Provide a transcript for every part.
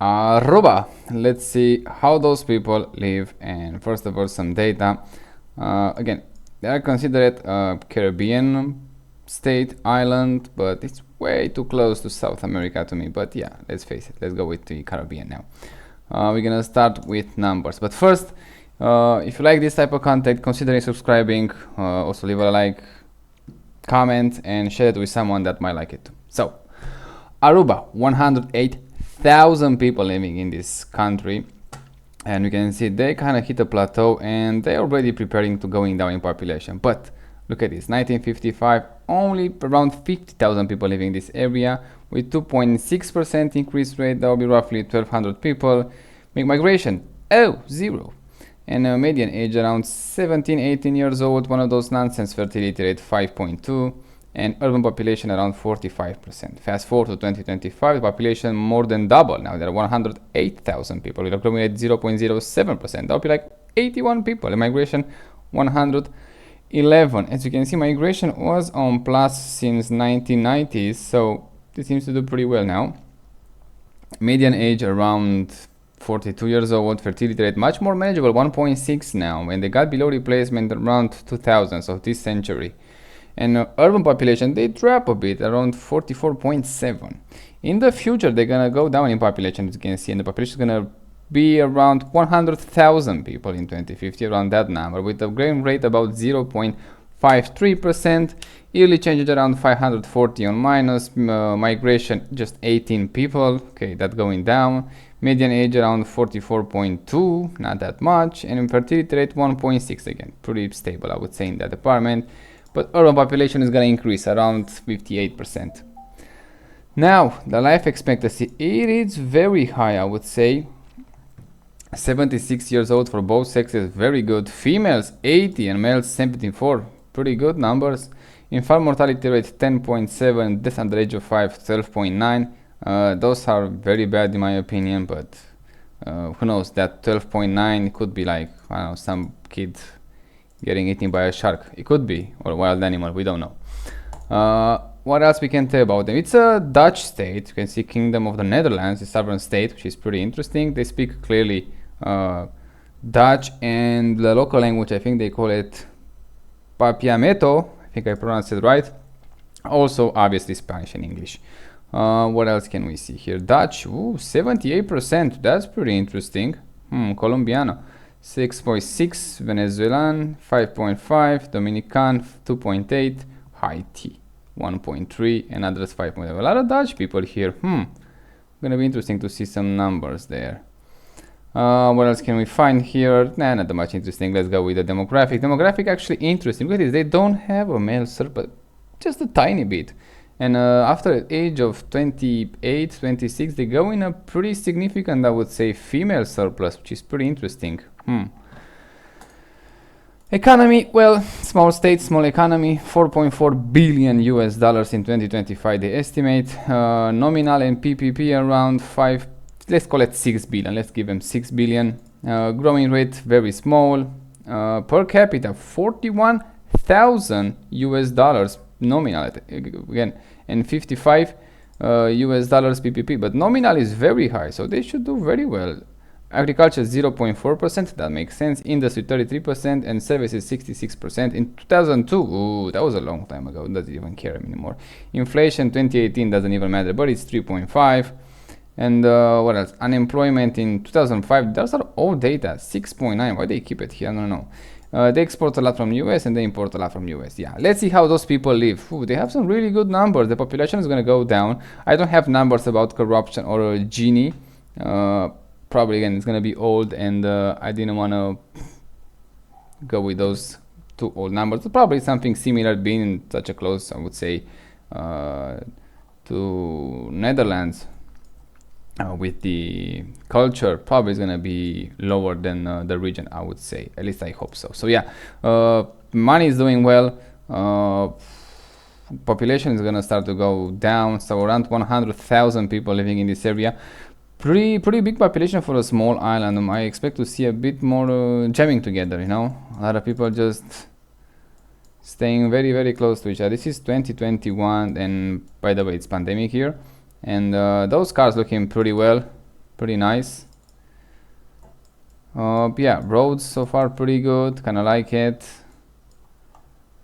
Aruba. Let's see how those people live. And first of all, some data. Again, they are considered a Caribbean state, island, but it's way too close to South America to me. But yeah, let's face it. Let's go with the Caribbean now. We're gonna start with numbers. But first, if you like this type of content, consider subscribing. Also, leave a like, comment, and share it with someone that might like it too. So, Aruba, 108,000 people living in this country, and you can see they kind of hit a plateau and they're already preparing to going down in population. But look at this, 1955, only around 50,000 people living in this area with 2.6% increase rate. That will be roughly 1,200 people. Migration, zero. And a median age around 17, 18 years old, one of those nonsense. Fertility rate 5.2, and urban population around 45%. Fast forward to 2025, population more than double. Now there are 108,000 people with a growing rate 0.07%. That would be like 81 people. And migration 111. As you can see, migration was on plus since 1990s, so it seems to do pretty well now. Median age around 42 years old. Fertility rate much more manageable, 1.6 now, and they got below replacement around 2000, so this century. And urban population, they drop a bit, around 44.7. In the future, they're gonna go down in population, as you can see, and the population is gonna be around 100,000 people in 2050, around that number, with a growing rate about 0.53%. Yearly changes around 540 on minus. Migration just 18 people. Okay, that going down. Median age around 44.2, not that much, and fertility rate 1.6, again pretty stable, I would say, in that department. But urban population is going to increase around 58%. Now, the life expectancy, it is very high, I would say. 76 years old for both sexes, very good. Females 80 and males 74, pretty good numbers. Infant mortality rate 10.7, death under age of 5 12.9. Those are very bad in my opinion, but who knows, that 12.9 could be like, I don't know, some kid getting eaten by a shark. It could be, or a wild animal, we don't know. What else we can tell about them? It's a Dutch state. You can see Kingdom of the Netherlands, a sovereign state, which is pretty interesting. They speak clearly Dutch, and the local language, I think they call it Papiameto. I think I pronounced it right. Also, obviously, Spanish and English. What else can we see here? Dutch, 78%. That's pretty interesting. Colombiano, 6.6. Venezuelan, 5.5. Dominican, 2.8. Haiti, 1.3. And others, 5.8. A lot of Dutch people here. Gonna be interesting to see some numbers there. What else can we find here? Nah, not that much interesting. Let's go with the demographic. Demographic actually interesting. Look at this. They don't have a male surplus, just a tiny bit. And after the age of 28, 26, they go in a pretty significant, I would say, female surplus, which is pretty interesting. Economy, well, small state, small economy, 4.4 billion US dollars in 2025, they estimate. Nominal and PPP around 5, let's call it 6 billion. Let's give them 6 billion. Growing rate, very small. Per capita, 41,000 US dollars nominal again, and 55 US dollars PPP, but nominal is very high, so they should do very well. Agriculture 0.4%, that makes sense. Industry 33%, and services 66%. In 2002, that was a long time ago, doesn't even care anymore. Inflation 2018 doesn't even matter, but it's 3.5. And what else? Unemployment in 2005, those are old data, 6.9. Why they keep it here? I don't know. They export a lot from US and they import a lot from US. Yeah, let's see how those people live. They have some really good numbers. The population is going to go down. I don't have numbers about corruption or Gini. Probably, again, it's going to be old, and I didn't want to go with those two old numbers. So probably something similar, being such a close, I would say, to Netherlands. With the culture, probably is going to be lower than the region, I would say. At least I hope so. So yeah, money is doing well. Population is going to start to go down. So around 100,000 people living in this area. Pretty big population for a small island. I expect to see a bit more jamming together, you know. A lot of people just staying very, very close to each other. This is 2021, and by the way, it's pandemic here. And those cars looking pretty pretty nice. Yeah, roads so far pretty good, kind of like it.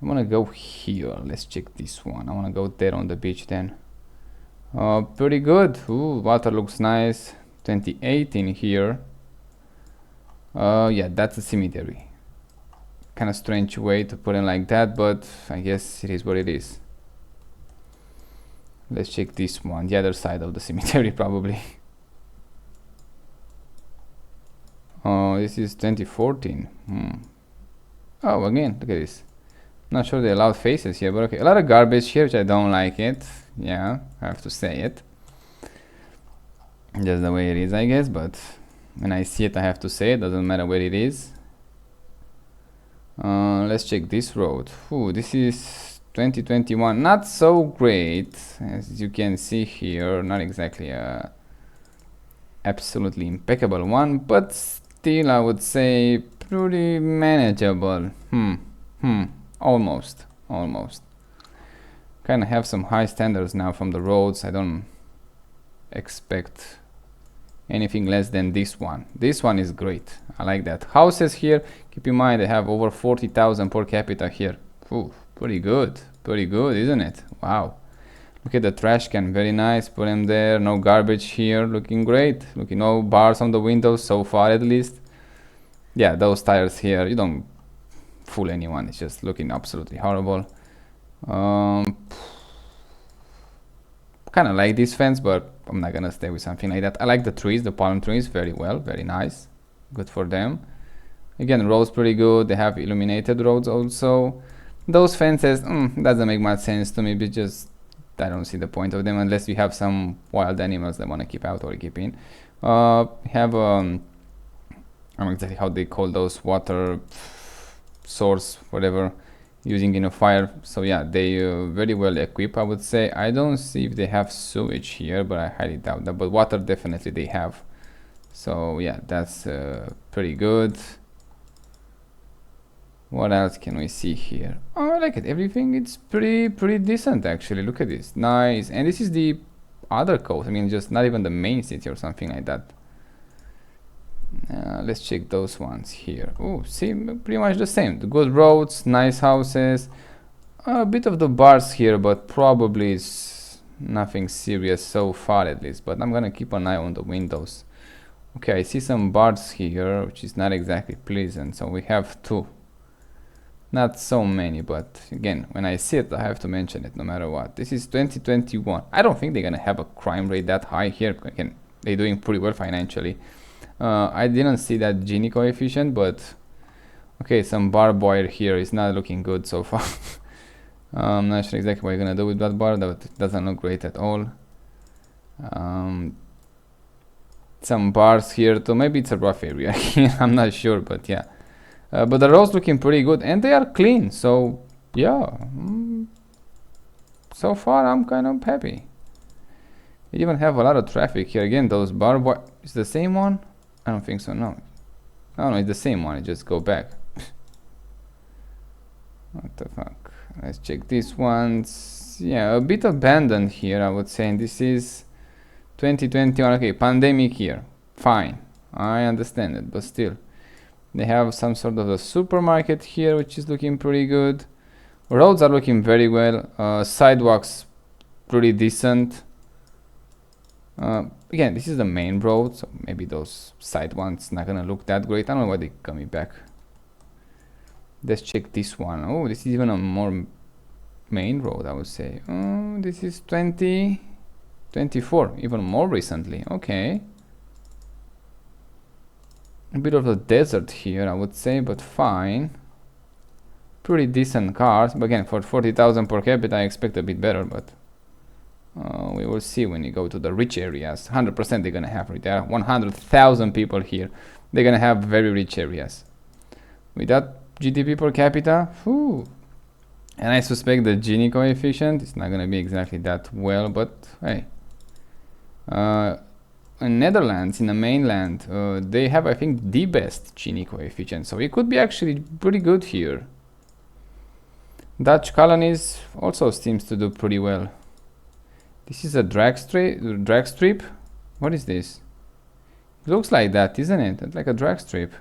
I want to go here. Let's check this one. I want to go there on the beach then. Pretty good. Ooh, water looks nice. 2018 here. Yeah, that's a cemetery. Kind of strange way to put it like that, but I guess it is what it is. Let's check this one, the other side of the cemetery probably. This is 2014. Oh, again, look at this. Not sure they allowed faces here, but okay. A lot of garbage here, which I don't like it. Yeah, I have to say it. Just the way it is, I guess, but when I see it, I have to say it. Doesn't matter where it is. Let's check this road. Ooh, this is 2021. Not so great, as you can see here. Not exactly a absolutely impeccable one, but still, I would say pretty manageable. Almost. Kind of have some high standards now from the roads. I don't expect anything less than this one. This one is great. I like that. Houses here, keep in mind they have over 40,000 per capita here. Ooh, pretty good, isn't it? Wow. Look at the trash can, very nice. Put them there. No garbage here, looking great. Looking, no bars on the windows so far at least. Yeah, those tires here, you don't fool anyone. It's just looking absolutely horrible. Kind of like this fence, but I'm not gonna stay with something like that. I like the trees, the palm trees, very well, very nice. Good for them. Again, roads pretty good. They have illuminated roads also. Those fences, doesn't make much sense to me, because I don't see the point of them unless you have some wild animals that want to keep out or keep in. Have I don't know exactly how they call those, water source, whatever, using in a fire. So yeah, they very well equipped, I would say. I don't see if they have sewage here, but I highly doubt that. But water definitely they have. So yeah, that's pretty good. What else can we see here? Oh, I like it. Everything, it's pretty decent actually. Look at this, nice. And this is the other coast. I mean, just not even the main city or something like that. Let's check those ones here. Oh, see, pretty much the same. The good roads, nice houses. A bit of the bars here, but probably it's nothing serious so far at least. But I'm gonna keep an eye on the windows. Okay, I see some bars here, which is not exactly pleasant. So we have two. Not so many, but again, when I see it, I have to mention it no matter what. This is 2021. I don't think they're gonna have a crime rate that high here. Again, they're doing pretty well financially. I didn't see that Gini coefficient, but okay, some barbed wire here is not looking good so far. I'm not sure exactly what you're gonna do with that bar, but it doesn't look great at all. Some bars here too. Maybe it's a rough area here. I'm not sure, but yeah. But the roads looking pretty good, and they are clean. So yeah, so far I'm kind of happy. We even have a lot of traffic here. Again, those barbed wire is the same one. I don't think so. No, it's the same one. I just go back. What the fuck? Let's check these ones. Yeah, a bit abandoned here, I would say. And this is 2021. Okay, pandemic here. Fine, I understand it, but still, they have some sort of a supermarket here, which is looking pretty good. Roads are looking very well. Sidewalks, pretty decent. Again, this is the main road, so maybe those side ones not gonna look that great. I don't know why they're coming back. Let's check this one. Oh, this is even a more main road, I would say. This is 2024, even more recently. Okay. A bit of a desert here, I would say, but fine. Pretty decent cars, but again, for 40,000 per capita, I expect a bit better, but we will see when you go to the rich areas. 100% they're gonna have it. There are 100,000 people here. They're gonna have very rich areas. With that GDP per capita, whew. And I suspect the Gini coefficient is not gonna be exactly that well, but hey. In Netherlands, in the mainland, they have, I think, the best Gini coefficient, so it could be actually pretty good here. Dutch colonies also seems to do pretty well. This is a drag strip. What is this? Looks like that, isn't it? It's like a drag strip.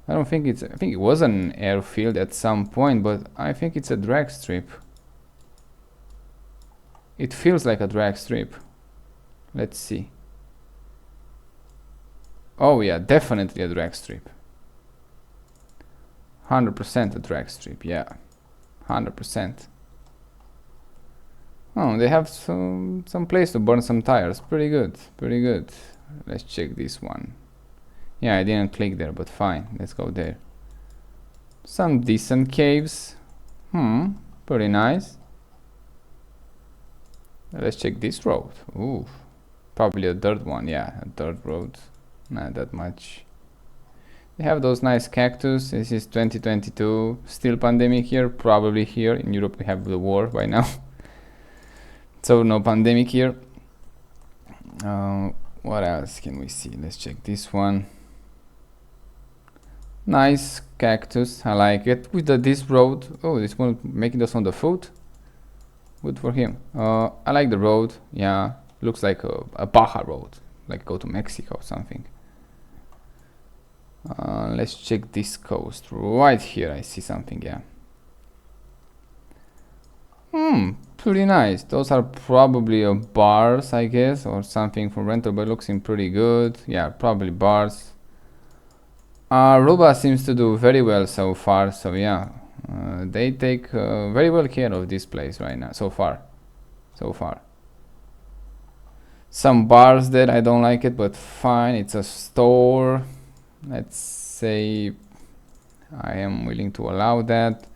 I don't think it's, I think it was an airfield at some point, but I think it's a drag strip. It feels like a drag strip. Let's see. Oh yeah, definitely a drag strip. 100% a drag strip, yeah. 100%. Oh, they have some place to burn some tires. Pretty good, pretty good. Let's check this one. Yeah, I didn't click there, but fine. Let's go there. Some decent caves. Pretty nice. Let's check this road. Ooh, probably a dirt one. Yeah, a dirt road. Not that much. They have those nice cactus. This is 2022. Still pandemic here. Probably here in Europe we have the war by now. So no pandemic here. What else can we see? Let's check this one. Nice cactus. I like it. With this road. Oh, this one making us on the foot. Good for him. I like the road. Yeah, looks like a Baja road. Like go to Mexico or something. Let's check this coast. Right here I see something, yeah. Pretty nice. Those are probably bars, I guess, or something for rental, but looking pretty good. Yeah, probably bars. Aruba seems to do very well so far, so yeah. They take very well care of this place right now, so far. Some bars there, I don't like it, but fine, it's a store. Let's say I am willing to allow that.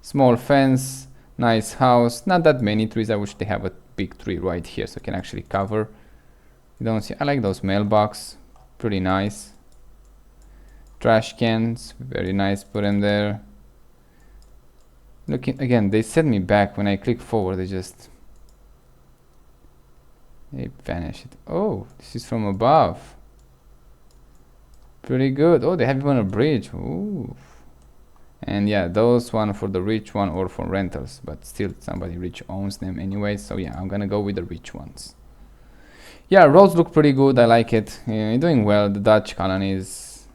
Small fence, nice house, not that many trees. I wish they have a big tree right here so I can actually cover. You don't see, I like those mailbox, pretty nice. Trash cans, very nice, put them there. Looking again, they set me back. When I click forward, they vanish it. Oh, this is from above. Pretty good. Oh, they have even a bridge. Ooh. And yeah, those one for the rich one or for rentals, but still somebody rich owns them anyway, so yeah, I'm gonna go with the rich ones. Yeah, roads look pretty good. I like it. You're doing well. The Dutch colony is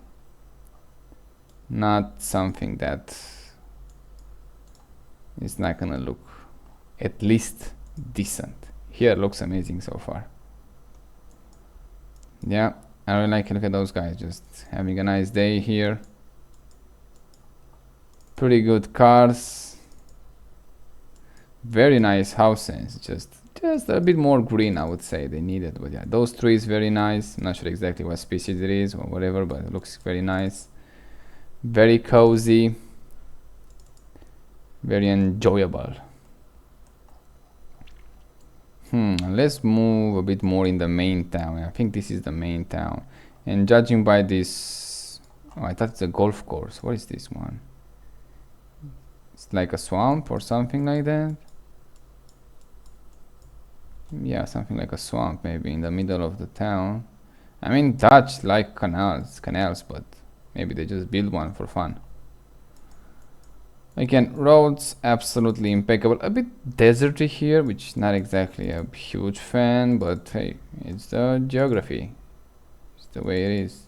not something that is not gonna look at least decent. Here it looks amazing so far. Yeah, I really like it. Look at those guys just having a nice day here. Pretty good cars. Very nice houses. Just a bit more green, I would say. They need it, but yeah, those trees very nice. I'm not sure exactly what species it is or whatever, but it looks very nice. Very cozy. Very enjoyable. Let's move a bit more in the main town. I think this is the main town. And judging by this... Oh, I thought it's a golf course. What is this one? It's like a swamp or something like that. Yeah, something like a swamp maybe in the middle of the town. I mean, Dutch like canals, but maybe they just build one for fun. Again, roads absolutely impeccable. A bit deserty here, which is not exactly a huge fan, but hey, it's the geography. It's the way it is.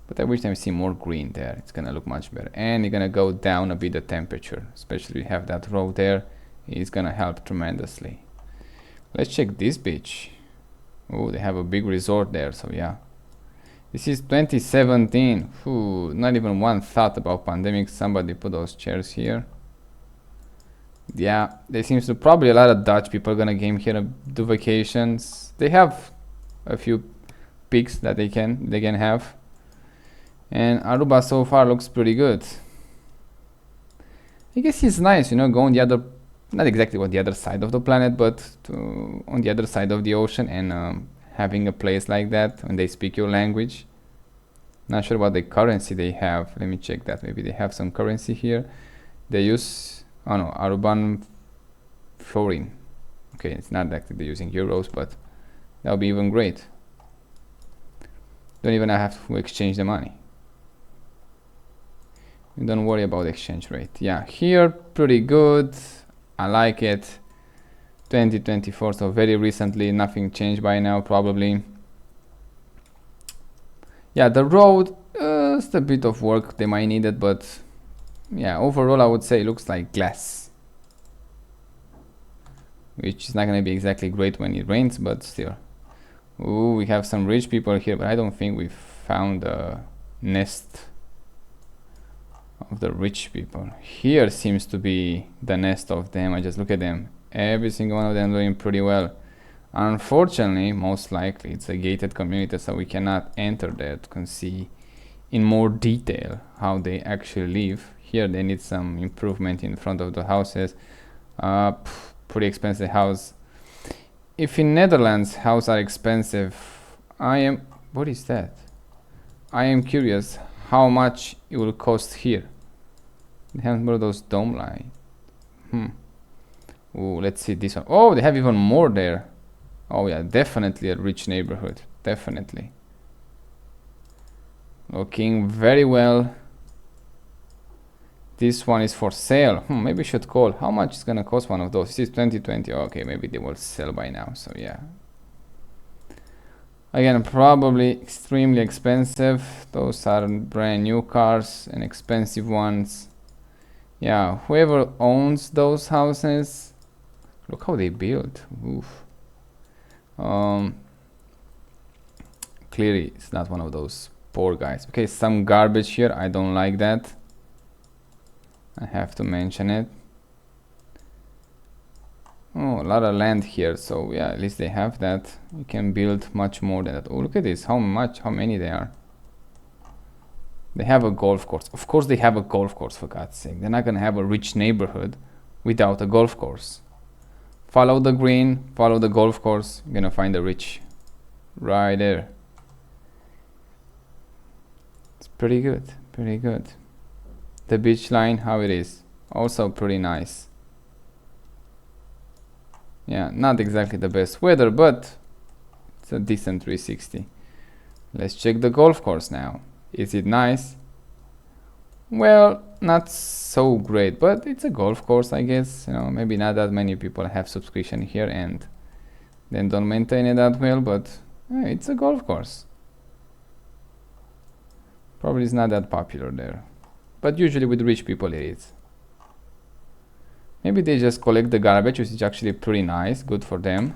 But I wish I see more green there. It's gonna look much better. And you're gonna go down a bit the temperature, especially if you have that road there. It's gonna help tremendously. Let's check this beach. Oh, they have a big resort there, so yeah. This is 2017. Ooh, not even one thought about pandemic. Somebody put those chairs here. Yeah, there seems to probably a lot of Dutch people gonna game here and do vacations. They have a few peaks that they can have. And Aruba so far looks pretty good. I guess it's nice, you know, going the other, not exactly on the other side of the planet, but on the other side of the ocean and having a place like that when they speak your language. Not sure what the currency they have. Let me check that. Maybe they have some currency here. They use, oh no, Aruban foreign. Okay, it's not that they're using euros, but that'll be even great. Don't even have to exchange the money. Don't worry about the exchange rate. Yeah, here pretty good. I like it. 2024, so very recently. Nothing changed by now probably. Yeah, the road, it's a bit of work they might need it, but yeah, overall I would say it looks like glass, which is not gonna be exactly great when it rains, but still. Ooh, we have some rich people here, but I don't think we found a nest of the rich people. Here seems to be the nest of them. I just look at them. Every single one of them doing pretty well. Unfortunately, most likely it's a gated community, so we cannot enter there to see in more detail how they actually live. Here they need some improvement in front of the houses. Pretty expensive house. If in Netherlands houses are expensive, what is that? I am curious how much it will cost here. They have more of those dome line. Ooh, let's see this one. Oh, they have even more there. Oh yeah, definitely a rich neighborhood. Definitely. Looking very well. This one is for sale. Maybe we should call. How much is gonna cost one of those? This is 2020. Okay, maybe they will sell by now. So yeah. Again, probably extremely expensive. Those are brand new cars and expensive ones. Yeah, whoever owns those houses, look how they built. Oof. Clearly it's not one of those poor guys. Okay, some garbage here. I don't like that. I have to mention it. Oh, a lot of land here, so yeah, at least they have that. You can build much more than that. Oh, look at this, how many they are. They have a golf course. Of course they have a golf course, for God's sake. They're not gonna have a rich neighborhood without a golf course. Follow the green, follow the golf course, you're gonna find the rich right there. It's pretty good, pretty good. The beach line, how it is, also pretty nice. Yeah, not exactly the best weather, but it's a decent 360. Let's check the golf course now. Is it nice? Well, not so great, but it's a golf course, I guess. You know, maybe not that many people have subscription here and then don't maintain it that well, but it's a golf course. Probably it's not that popular there, but usually with rich people it is. Maybe they just collect the garbage, which is actually pretty nice, good for them.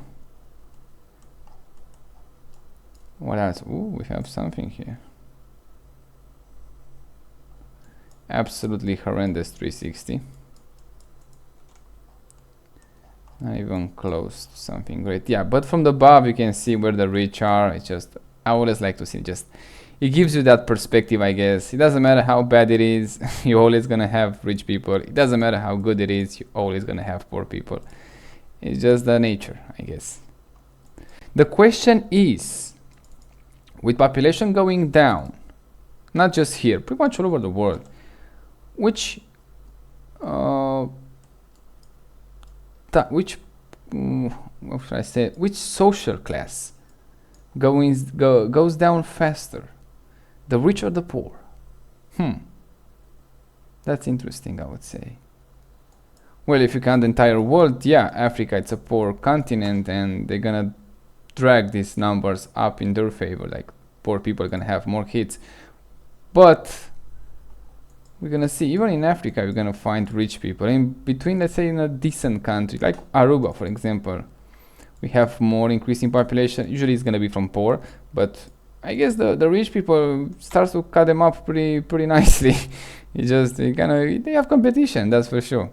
What else? Ooh, we have something here. Absolutely horrendous 360. Not even close to something great. Yeah, but from the above you can see where the rich are. It's just, I always like to see, just it gives you that perspective, I guess. It doesn't matter how bad it is, you're always gonna have rich people. It doesn't matter how good it is, you're always gonna have poor people. It's just the nature, I guess. The question is, with population going down, not just here, pretty much all over the world, which what should I say, which social class goes down faster, the rich or the poor? That's interesting, I would say. Well, if you count the entire world, yeah, Africa, it's a poor continent, and they're gonna drag these numbers up in their favor, like poor people are gonna have more hits. But we're gonna see, even in Africa, we're gonna find rich people. In between, let's say, in a decent country, like Aruba, for example, we have more increasing population. Usually it's gonna be from poor, but I guess the rich people starts to cut them up pretty nicely. It's just, they have competition, that's for sure.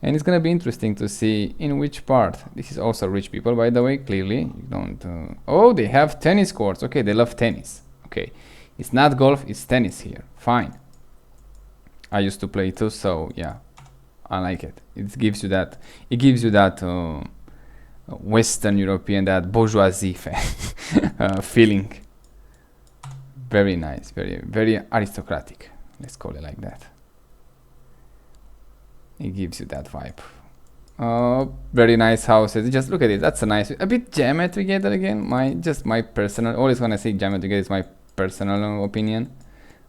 And it's gonna be interesting to see in which part. This is also rich people, by the way, clearly. You don't, oh, they have tennis courts. Okay, they love tennis. Okay, it's not golf, it's tennis here. Fine. I used to play too, so yeah, I like it. It gives you that Western European, that bourgeoisie feeling. Very nice, very aristocratic. Let's call it like that. It gives you that vibe. Very nice houses. Just look at it. That's a bit jammed together again. My personal. Always when I say jammed together, it's my personal opinion.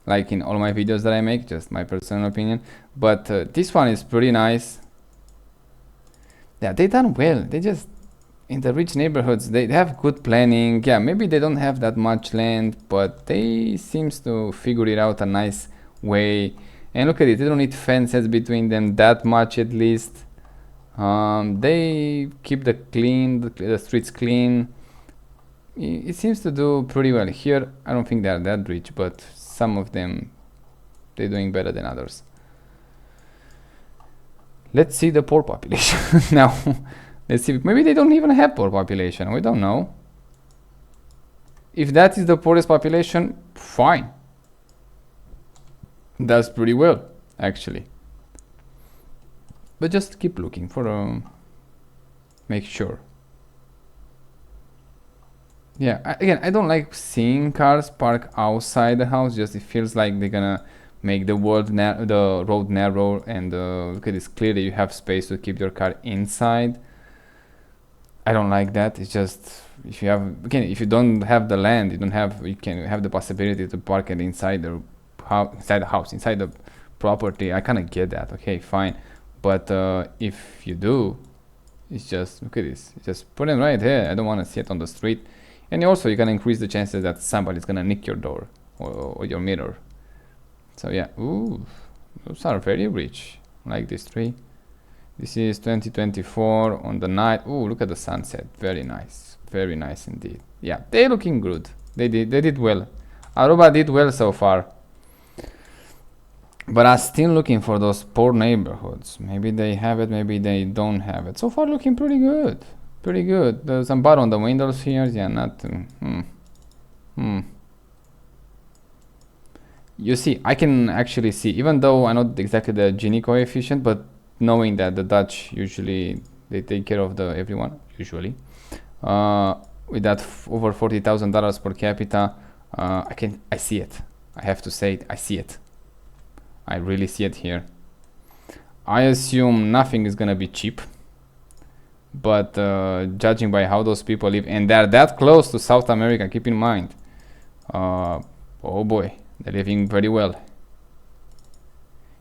Like in all my videos that I make, just my personal opinion. But this one is pretty nice. Yeah, they done well. They just, in the rich neighborhoods, they have good planning. Yeah, maybe they don't have that much land, but they seems to figure it out a nice way. And look at it, they don't need fences between them that much at least. They keep the streets clean. It seems to do pretty well. Here, I don't think they are that rich, but some of them, they're doing better than others. Let's see the poor population now. Let's see, maybe they don't even have poor population, we don't know. If that is the poorest population, fine. That's pretty well, actually. But just keep looking for make sure. Yeah, again, I don't like seeing cars park outside the house. Just it feels like they're gonna make the the road narrow, and look at this. Clearly, you have space to keep your car inside. I don't like that. It's just, if you have, again, if you don't have the land, you can have the possibility to park it inside the house, inside the property. I kind of get that. Okay, fine. But if you do, it's just, look at this. Just put it right here. I don't want to see it on the street. And also, you're gonna increase the chances that somebody's gonna nick your door or your mirror. So yeah, ooh, those are very rich. I like this tree. This is 2024 on the night. Ooh, look at the sunset. Very nice indeed. Yeah, they're looking good. They did well. Aruba did well so far. But I'm still looking for those poor neighborhoods. Maybe they have it, maybe they don't have it. So far, looking pretty good. Pretty good. There's some bar on the windows here. Yeah, not. You see, I can actually see, even though I not exactly the Gini coefficient, but knowing that the Dutch usually they take care of everyone usually. With that over $40,000 per capita, I see it. I have to say it. I see it. I really see it here. I assume nothing is gonna be cheap, but judging by how those people live, and they're that close to South America, keep in mind, oh boy, they're living very well.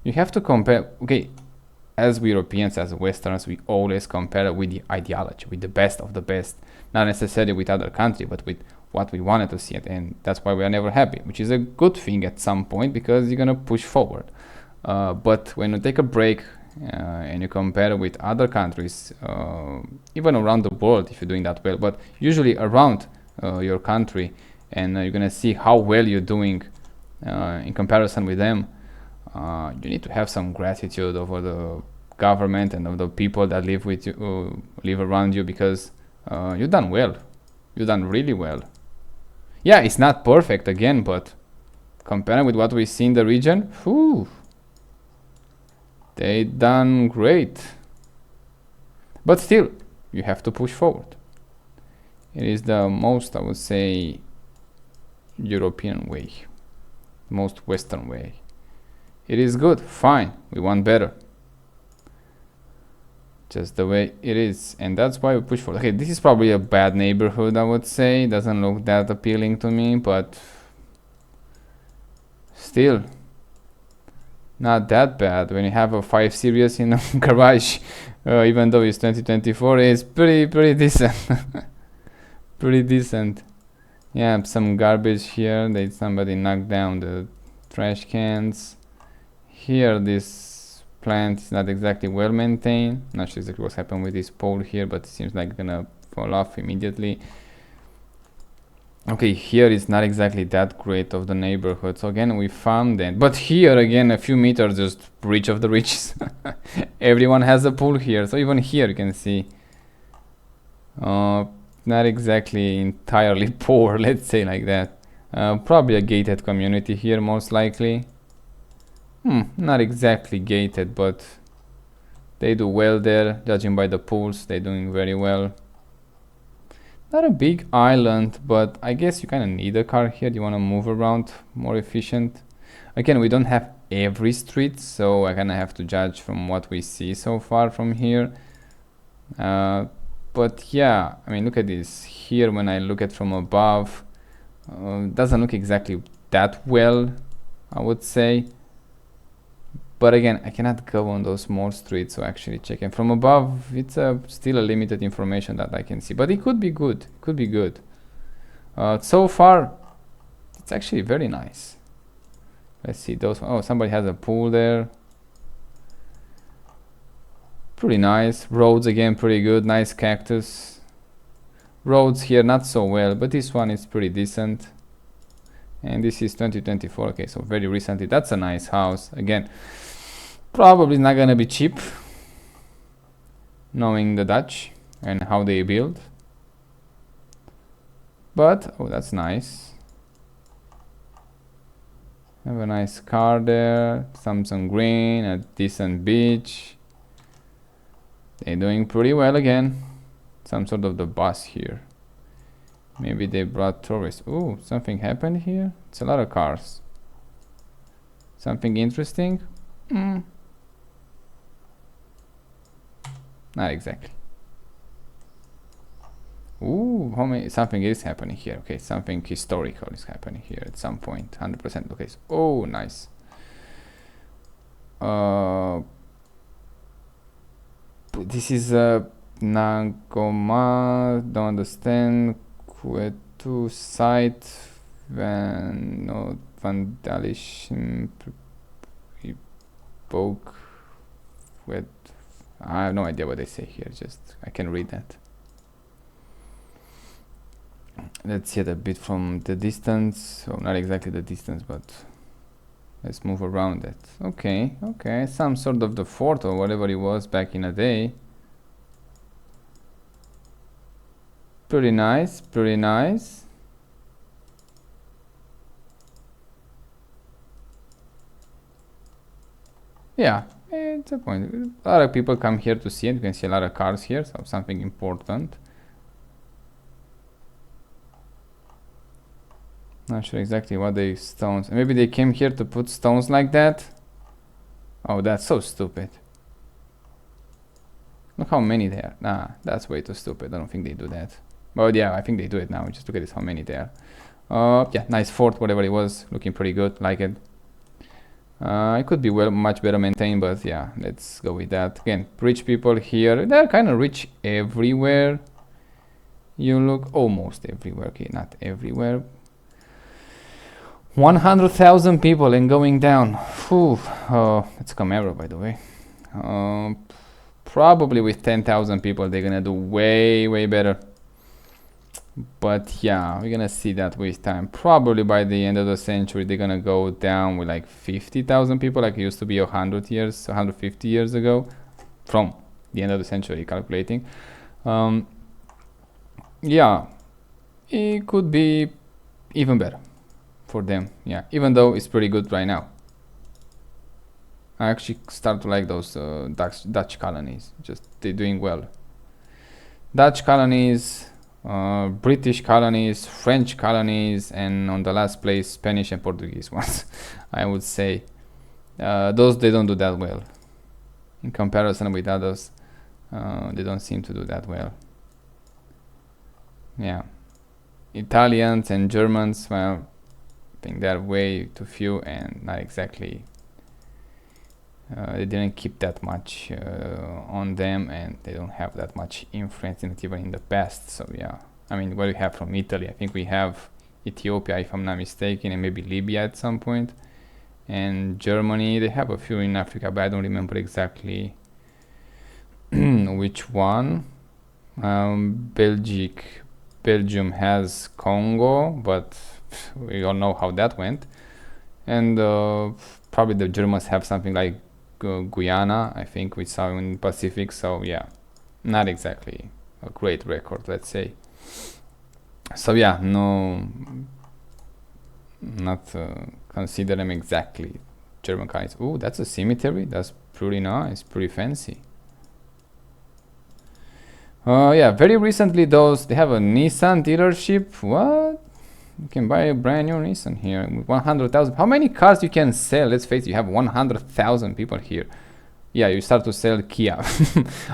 You have to compare. Okay, as Europeans, as Westerners, we always compare with the ideology, with the best of the best, not necessarily with other country, but with what we wanted to see it, and that's why we are never happy, which is a good thing at some point, because you're gonna push forward. But when you take a break and you compare with other countries, even around the world, if you're doing that well, but usually around your country, and you're gonna see how well you're doing in comparison with them, you need to have some gratitude over the government and of the people that live with you, live around you, because you've done well. You've done really well. Yeah, it's not perfect again, but comparing with what we see in the region, whew, they done great. But still, you have to push forward. It is the most, I would say, European way, most Western way. It is good, fine, we want better. Just the way it is, and that's why we push for. Okay, this is probably a bad neighborhood, I would say. Doesn't look that appealing to me, but still not that bad. When you have a 5 Series in a garage, even though it's 2024, it's pretty decent. Pretty decent. Yeah, some garbage here. Somebody knocked down the trash cans. Here, this plant is not exactly well maintained. Not sure exactly what's happened with this pole here, but it seems like it's gonna fall off immediately. Okay, here is not exactly that great of the neighborhood. So again, we found that. But here again, a few meters, just rich of the rich. Everyone has a pool here. So even here you can see, not exactly entirely poor, let's say like that. Probably a gated community here, most likely. Not exactly gated, but they do well there. Judging by the pools, they're doing very well. Not a big island, but I guess you kind of need a car here. You want to move around more efficient. Again, we don't have every street, so I kind of have to judge from what we see so far from here. But yeah, I mean, look at this. Here, when I look at from above, doesn't look exactly that well, I would say. But again, I cannot go on those small streets, so actually check. And from above, it's still a limited information that I can see. But it could be good. It could be good. So far, it's actually very nice. Let's see those. Oh, somebody has a pool there. Pretty nice. Roads again, pretty good. Nice cactus. Roads here not so well, but this one is pretty decent. And this is 2024. Okay, so very recently. That's a nice house. Again, probably not gonna be cheap, knowing the Dutch and how they build. But oh, that's nice. Have a nice car there, some green, a decent beach. They're doing pretty well again. Some sort of the bus here. Maybe they brought tourists. Ooh, something happened here. It's a lot of cars. Something interesting? Not exactly. Ooh, how many? Something is happening here. Okay, something historical is happening here at some point. 100%. Okay. So, oh, nice. This is Nagoma. Don't understand. Kwetu site. No vandalism. Evoke. I have no idea what they say here. Just I can read that. Let's see it a bit from the distance. So not exactly the distance, but let's move around it. Okay, okay, some sort of the fort or whatever it was back in the day. Pretty nice, pretty nice. Yeah, it's a point. A lot of people come here to see it. You can see a lot of cars here, so something important. Not sure exactly what they stones. Maybe they came here to put stones like that. Oh, that's so stupid. Look how many there. Nah, that's way too stupid. I don't think they do that. But yeah, I think they do it now. Just look at this, how many there. Yeah, nice fort, whatever it was. Looking pretty good, like it. It could be much better maintained, but yeah, let's go with that. Again, rich people here. They're kind of rich everywhere. You look almost everywhere. Okay, not everywhere. 100,000 people and going down. Whew. It's Camaro, by the way. Probably with 10,000 people, they're gonna do way better. But yeah, we're gonna see that with time. Probably by the end of the century, they're gonna go down with like 50,000 people, like it used to be 150 years ago, from the end of the century, calculating. Yeah, it could be even better for them. Yeah, even though it's pretty good right now. I actually start to like those Dutch colonies. Just they're doing well. Dutch colonies, British colonies, French colonies, and on the last place, Spanish and Portuguese ones. I would say those they don't do that well in comparison with others. They don't seem to do that well. Yeah, Italians and Germans, well, I think they're way too few and not exactly. They didn't keep that much on them, and they don't have that much influence in it even in the past. So yeah, I mean, what we have from Italy, I think we have Ethiopia, if I'm not mistaken, and maybe Libya at some point. And Germany, they have a few in Africa, but I don't remember exactly which one. Belgium has Congo, but we all know how that went. And probably the Germans have something like Guyana, I think we saw in Pacific. So yeah, not exactly a great record, let's say. So yeah, no, not consider them exactly German kinds. Oh, that's a cemetery. That's pretty nice, pretty fancy. Yeah, very recently they have a Nissan dealership. What? You can buy a brand new Nissan here with 100,000. How many cars you can sell? Let's face it, you have 100,000 people here. Yeah, you start to sell Kia.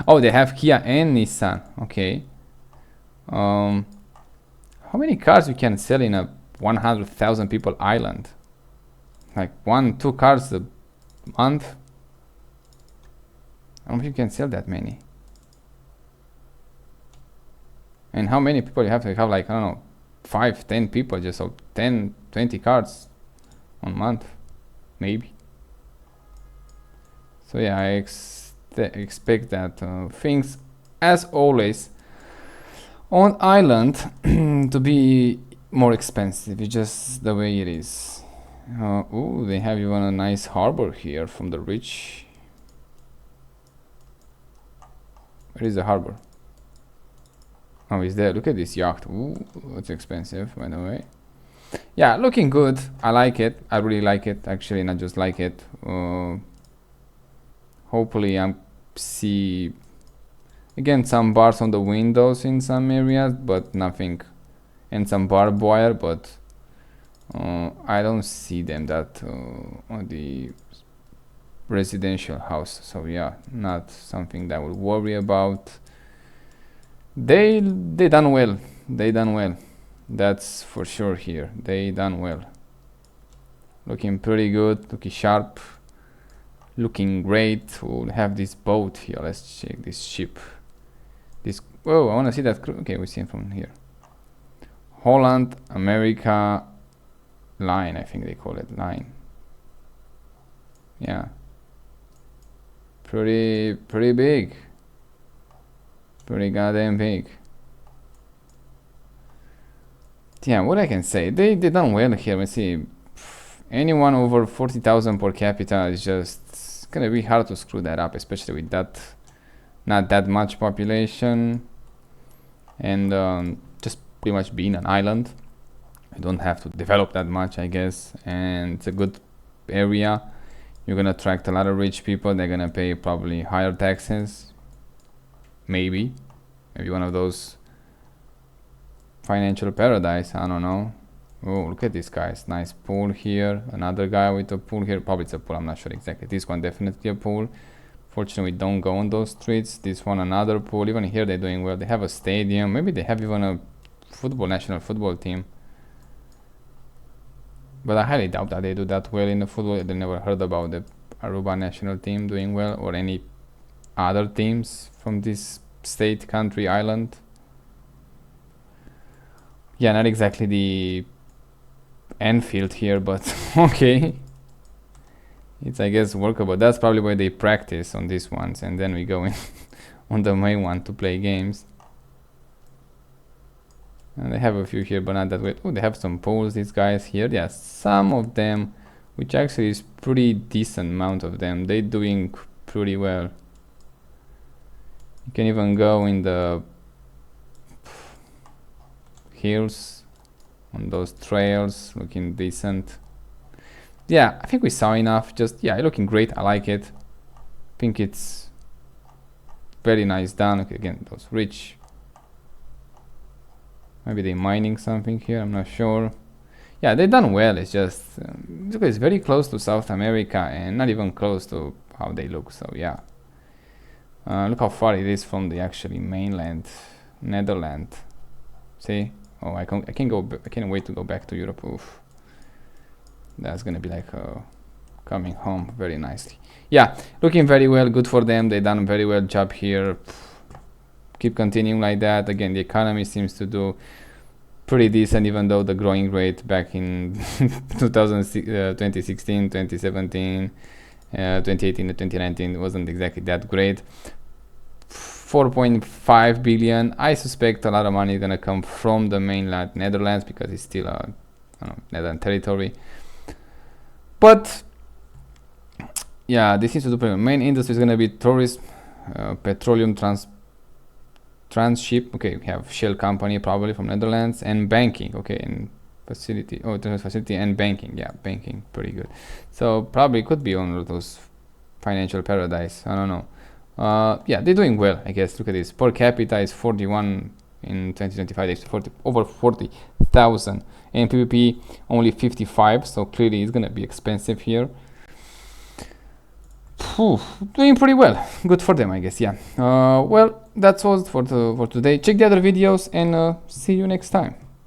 Oh, they have Kia and Nissan. Okay. How many cars you can sell in a 100,000 people island? Like 1-2 cars a month? I don't think you can sell that many. And how many people you have to have? Like, I don't know, 5, 10 people just so 10, 20 cards on month, maybe. So yeah, I expect that things, as always, on island to be more expensive. It's just the way it is. Oh, they have even a nice harbor here from the rich. Where is the harbor? Oh, it's there. Look at this yacht. Ooh, it's expensive, by the way. Yeah, looking good. I like it. I really like it. Actually, not just like it. Hopefully, I see again some bars on the windows in some areas, but nothing, and some barbed wire. But I don't see them that on the residential house. So yeah, not something that I would worry about. They done well. They done well. That's for sure here. They done well. Looking pretty good. Looking sharp. Looking great. We'll have this boat here. Let's check this ship. This. Oh, I want to see that crew. Okay, we see it from here. Holland, America, line. I think they call it line. Yeah. Pretty big. Pretty goddamn big. Yeah, what I can say, they done well here. Let's see, anyone over 40,000 per capita is just gonna be hard to screw that up, especially with that not that much population, and just pretty much being an island. You don't have to develop that much, I guess, and it's a good area. You're gonna attract a lot of rich people. They're gonna pay probably higher taxes. Maybe one of those financial paradise. I don't know. Oh, look at this guys. Nice pool here. Another guy with a pool here. Probably it's a pool. I'm not sure exactly. This one definitely a pool. Fortunately, we don't go on those streets. This one another pool. Even here they're doing well. They have a stadium. Maybe they have even a national football team. But I highly doubt that they do that well in the football. They never heard about the Aruba national team doing well, or any other teams from this state, country, island. Yeah, not exactly the Anfield here, but okay. It's, I guess, workable. That's probably where they practice on these ones, and then we go in on the main one to play games. And they have a few here, but not that way. Oh, they have some poles, these guys here. Yeah, some of them, which actually is pretty decent amount of them. They're doing pretty well. You can even go in the hills on those trails, looking decent. Yeah, I think we saw enough. Just, yeah, looking great. I like it. I think it's very nice done. Okay, again, those rich. Maybe they're mining something here. I'm not sure. Yeah, they done well. It's just it's very close to South America and not even close to how they look. So yeah. Look how far it is from the actually mainland, Netherlands. See? Oh, I can't wait to go back to Europe. Oof. That's gonna be like coming home very nicely. Yeah, looking very well. Good for them. They done a very well job here. Keep continuing like that. Again, the economy seems to do pretty decent, even though the growing rate back in 2016, 2017, 2018 to 2019 wasn't exactly that great. 4.5 billion. I suspect a lot of money is gonna come from the mainland Netherlands because it's still a Netherlands territory. But yeah, this is the main industry is gonna be tourism, petroleum transship. Okay, we have Shell company probably from Netherlands, and banking. Okay, and facility. Oh, facility and banking. Yeah, banking, pretty good. So probably could be one of those financial paradise. I don't know. Yeah, they're doing well, I guess. Look at this. Per capita is 41 in 2025. It's over 40,000, and PvP only 55. So clearly, it's gonna be expensive here. Doing pretty well. Good for them, I guess. Yeah. Well, that's all for today. Check the other videos and see you next time.